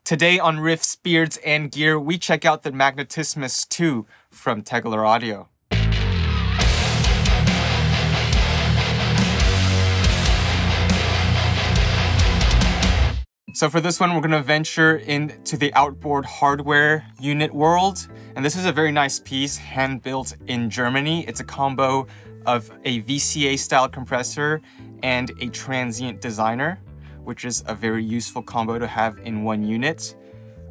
Today on Riffs, Beards, and Gear, we check out the Magnetismus 2 from Tegeler Audio. So for this one, we're going to venture into the outboard hardware unit world. And this is a very nice piece, hand-built in Germany. It's a combo of a VCA-style compressor and a transient designer, which is a very useful combo to have in one unit.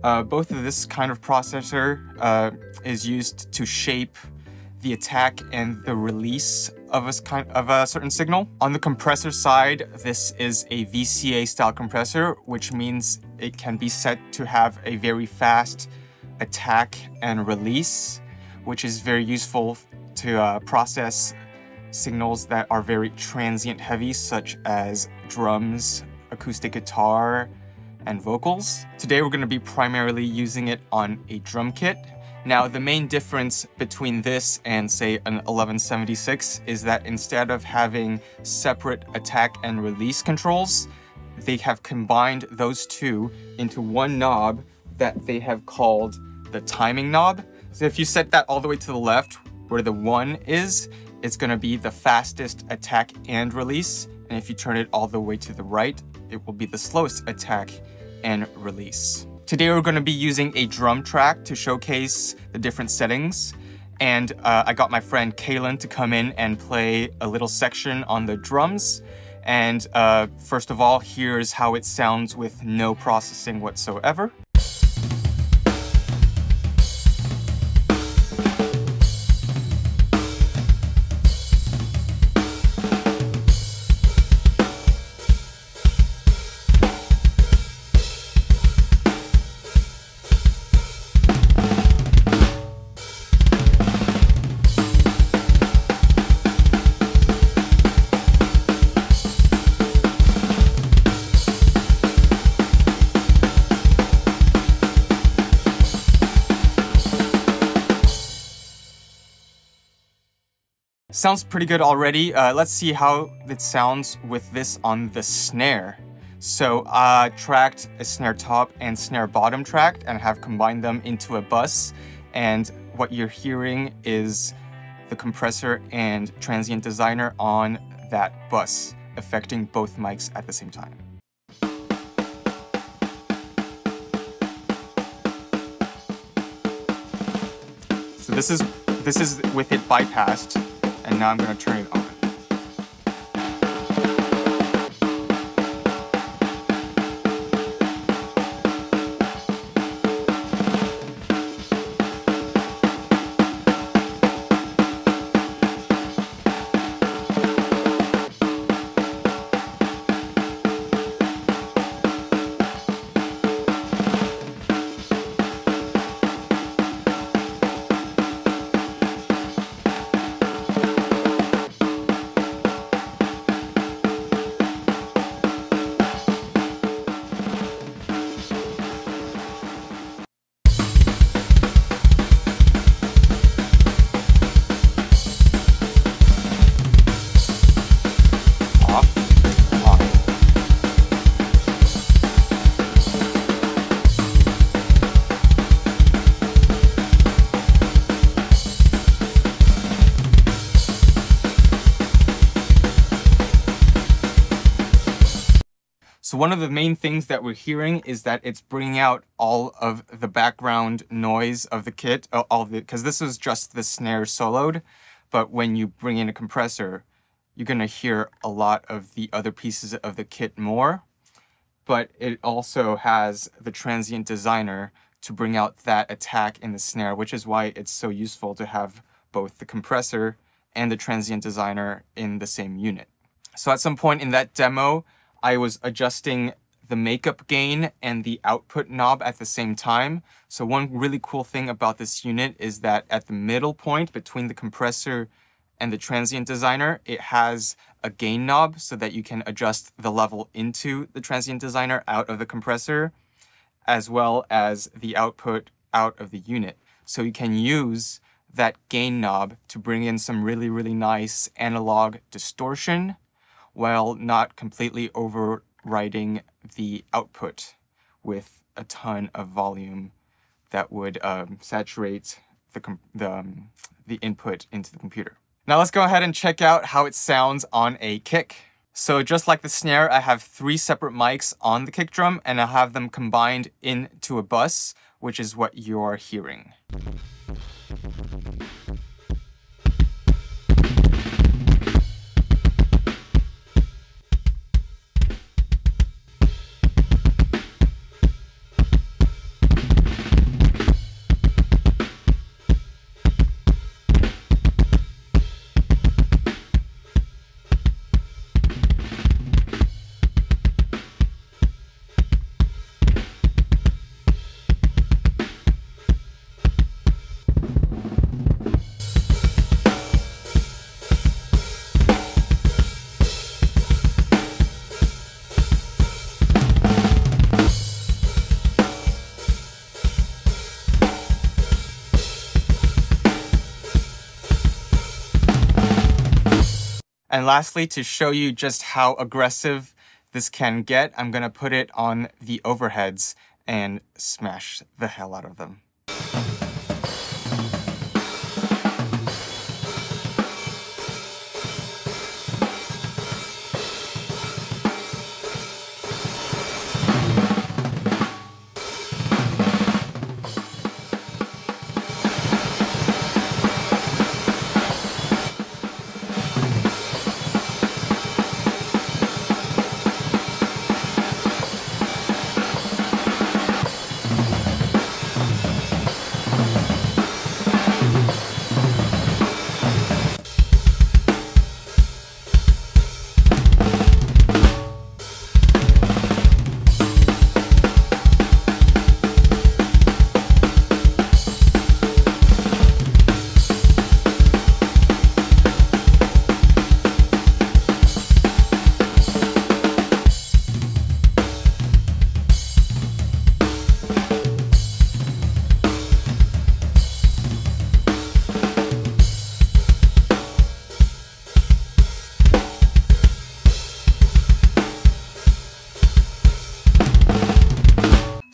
Both of this kind of processor is used to shape the attack and the release of a certain signal. On the compressor side, this is a VCA style compressor, which means it can be set to have a very fast attack and release, which is very useful to process signals that are very transient heavy, such as drums, acoustic guitar, and vocals. Today we're going to be primarily using it on a drum kit. Now, the main difference between this and, say, an 1176 is that instead of having separate attack and release controls, they have combined those two into one knob that they have called the timing knob. So if you set that all the way to the left, where the 1 is, it's going to be the fastest attack and release. And if you turn it all the way to the right, it will be the slowest attack and release. Today we're going to be using a drum track to showcase the different settings, and I got my friend Kaylin to come in and play a little section on the drums. And first of all, here's how it sounds with no processing whatsoever. Sounds pretty good already. Let's see how it sounds with this on the snare. So I tracked a snare top and snare bottom track and have combined them into a bus. And what you're hearing is the compressor and transient designer on that bus, affecting both mics at the same time. So this is with it bypassed. And now I'm going to turn it on. So one of the main things that we're hearing is that it's bringing out all of the background noise of the kit, because this was just the snare soloed, but when you bring in a compressor, you're going to hear a lot of the other pieces of the kit more. But it also has the transient designer to bring out that attack in the snare, which is why it's so useful to have both the compressor and the transient designer in the same unit. So at some point in that demo, I was adjusting the makeup gain and the output knob at the same time. So one really cool thing about this unit is that at the middle point between the compressor and the transient designer, it has a gain knob so that you can adjust the level into the transient designer out of the compressor, as well as the output out of the unit. So you can use that gain knob to bring in some really, really nice analog distortion while not completely overriding the output, with a ton of volume that would saturate the input into the computer. Now let's go ahead and check out how it sounds on a kick. So just like the snare, I have 3 separate mics on the kick drum, and I have them combined into a bus, which is what you're hearing. And lastly, to show you just how aggressive this can get, I'm gonna put it on the overheads and smash the hell out of them.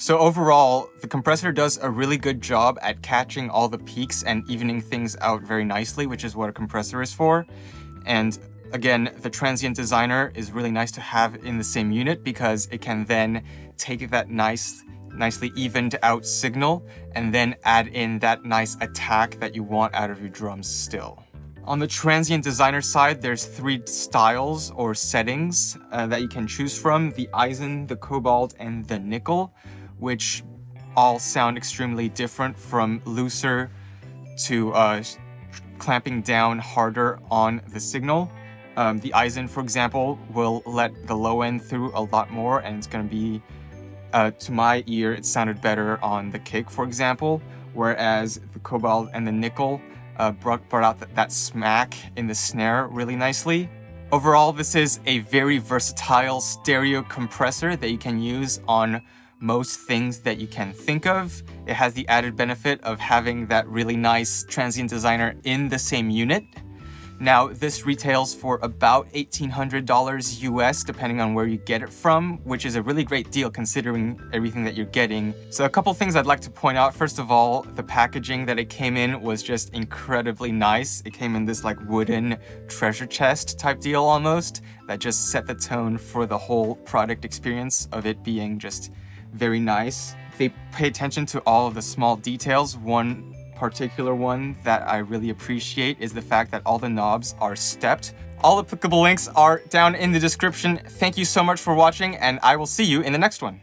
So overall, the compressor does a really good job at catching all the peaks and evening things out very nicely, which is what a compressor is for. And again, the Transient Designer is really nice to have in the same unit because it can then take that nicely evened out signal and then add in that nice attack that you want out of your drums still. On the Transient Designer side, there's 3 styles or settings that you can choose from: the Eisen, the Cobalt, and the Nickel, which all sound extremely different, from looser to clamping down harder on the signal. The Eisen, for example, will let the low end through a lot more, and it's going to be, to my ear, it sounded better on the kick, for example, whereas the Cobalt and the Nickel brought out that smack in the snare really nicely. Overall, this is a very versatile stereo compressor that you can use on most things that you can think of. It has the added benefit of having that really nice Transient Designer in the same unit. Now, this retails for about $1,800 US, depending on where you get it from, which is a really great deal considering everything that you're getting. So a couple things I'd like to point out. First of all, the packaging that it came in was just incredibly nice. It came in this like wooden treasure chest type deal almost, that just set the tone for the whole product experience of it being just very nice. They pay attention to all of the small details. One particular one that I really appreciate is the fact that all the knobs are stepped. All applicable links are down in the description. Thank you so much for watching, and I will see you in the next one.